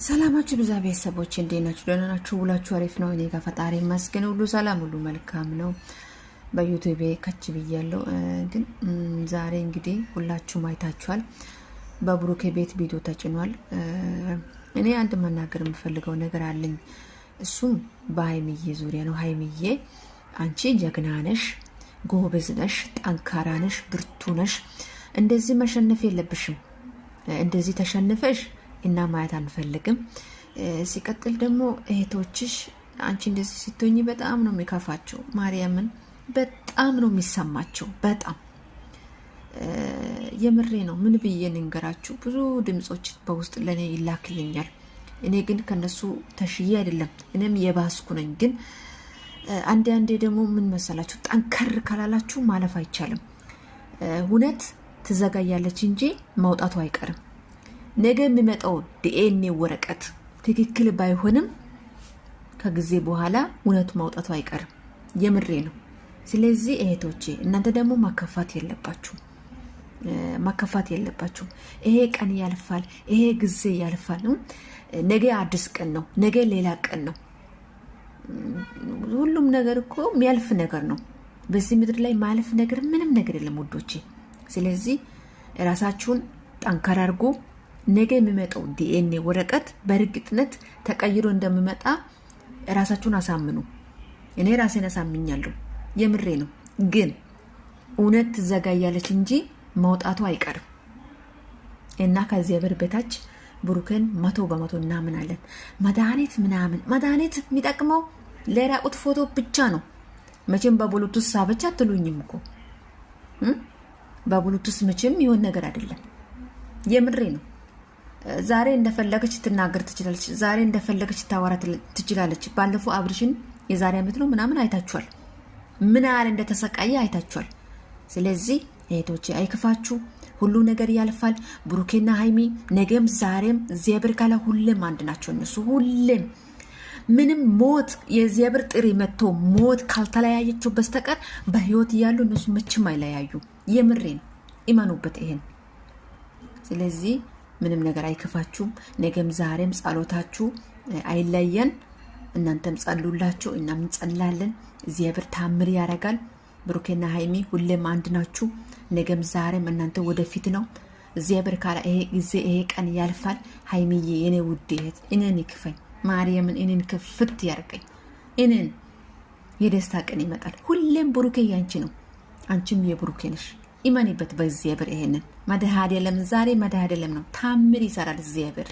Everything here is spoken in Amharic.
ሰላማችሁ ብዛ ቤተሰቦች እንዴት ናችሁ? ደህና ናችሁ? ውላችሁ አሪፍ ነው? እኔ ጋር ፈጣሪ ይመስገን ሁሉ ሰላም ሁሉ መልካም ነው። በዩቲዩብ ከች ብያለሁ። ግን ዛሬ እንግዲህ ሁላችሁም አይታችኋል። በብሩኬ ቤት ቪዲዮ ተጭኗል። እኔ አንድ መናገር የምፈልገው ነገር አለኝ። እሱም በሀይሚዬ ዙሪያ ነው። ሀይሚዬ አንቺ ጀግና ነሽ፣ ጎበዝ ነሽ፣ ጠንካራ ነሽ፣ ብርቱ ነሽ። እንደዚህ መሸነፍ የለብሽም። እንደዚህ ተሸንፈሽ እና ማየት አንፈልግም። ሲቀጥል ደግሞ እህቶችሽ አንቺ እንደዚህ ስትሆኚ በጣም ነው የሚከፋቸው። ማርያምን በጣም ነው የሚሰማቸው። በጣም የምሬ ነው። ምን ብዬ ንገራችሁ? ብዙ ድምጾች በውስጥ ለኔ ይላክልኛል። እኔ ግን ከነሱ ተሽዬ አይደለም፣ እኔም የባስኩ ነኝ። ግን አንዴ ደግሞ ምን መሰላችሁ፣ ጠንከር ካላላችሁ ማለፍ አይቻልም። እውነት ትዘጋያለች እንጂ መውጣቱ አይቀርም። ነገ የሚመጣው ዲኤንኤ ወረቀት ትክክል ባይሆንም ከጊዜ በኋላ እውነቱ ማውጣቱ አይቀርም። የምሬ ነው። ስለዚህ እህቶቼ እናንተ ደግሞ ማከፋት የለባችሁ። ይሄ ቀን ያልፋል፣ ይሄ ጊዜ ያልፋል። ነገ አዲስ ቀን ነው፣ ነገ ሌላ ቀን ነው። ሁሉም ነገር እኮ የሚያልፍ ነገር ነው። በዚህ ምድር ላይ ማለፍ ነገር ምንም ነገር የለም ውዶቼ። ስለዚህ ራሳችሁን ጠንካራ አድርጉ። ነገ የሚመጣው ዲኤንኤ ወረቀት በእርግጥነት ተቀይሮ እንደሚመጣ ራሳችሁን አሳምኑ። እኔ ራሴን አሳምኛለሁ። የምሬ ነው። ግን እውነት ትዘጋያለች እንጂ መውጣቱ አይቀርም እና ከዚህ ብር በታች ብሩክን 100% እናምናለን። መድኃኒት የሚጠቅመው ለራቁት ፎቶ ብቻ ነው። መቼም በብሉቱዝ ሳበቻ አትሉኝም እኮ በብሉቱዝ መቼም ይሆን ነገር አይደለም። የምሬ ነው። ዛሬ እንደፈለገች ትናገር ትችላለች። ዛሬ እንደፈለገች ታወራ ትችላለች። ባለፈው አብርሽን የዛሬ ዓመት ነው ምናምን አይታችኋል። ምን ያህል እንደተሰቃየ አይታችኋል። ስለዚህ እህቶቼ አይክፋችሁ፣ ሁሉ ነገር ያልፋል። ብሩኬና ሀይሚ ነገም ዛሬም እግዚአብሔር ካለ ሁሌም አንድ ናቸው። እነሱ ሁሌም ምንም ሞት የእግዚአብሔር ጥሪ መጥቶ ሞት ካልተለያየቸው በስተቀር በህይወት እያሉ እነሱ መቼም አይለያዩ። የምሬን ኢማኑበት ይሄን። ስለዚህ ምንም ነገር አይከፋችሁም። ነገም ዛሬም ጸሎታችሁ አይለየን። እናንተም ጸልዩላችሁ፣ እናም እንጸልያለን። እግዚአብሔር ታምር ያደርጋል። ብሩኬና ሀይሚ ሁሌም አንድ ናችሁ። ነገም ዛሬም እናንተ ወደፊት ነው። እግዚአብሔር ካለ ይሄ ጊዜ ይሄ ቀን ያልፋል። ሀይሚዬ የኔ ውድ እህት እኔን ይክፈኝ፣ ማርያምን እኔን ክፍት ያርገኝ። እኔን የደስታ ቀን ይመጣል። ሁሌም ብሩኬ ያንቺ ነው፣ አንቺም የብሩኬ ነሽ። ኢማኒበት በእግዚአብሔር። ይሄንን መድኃኔዓለም ዛሬ መድኃኔዓለም ነው። ታምር ይሰራል እግዚአብሔር።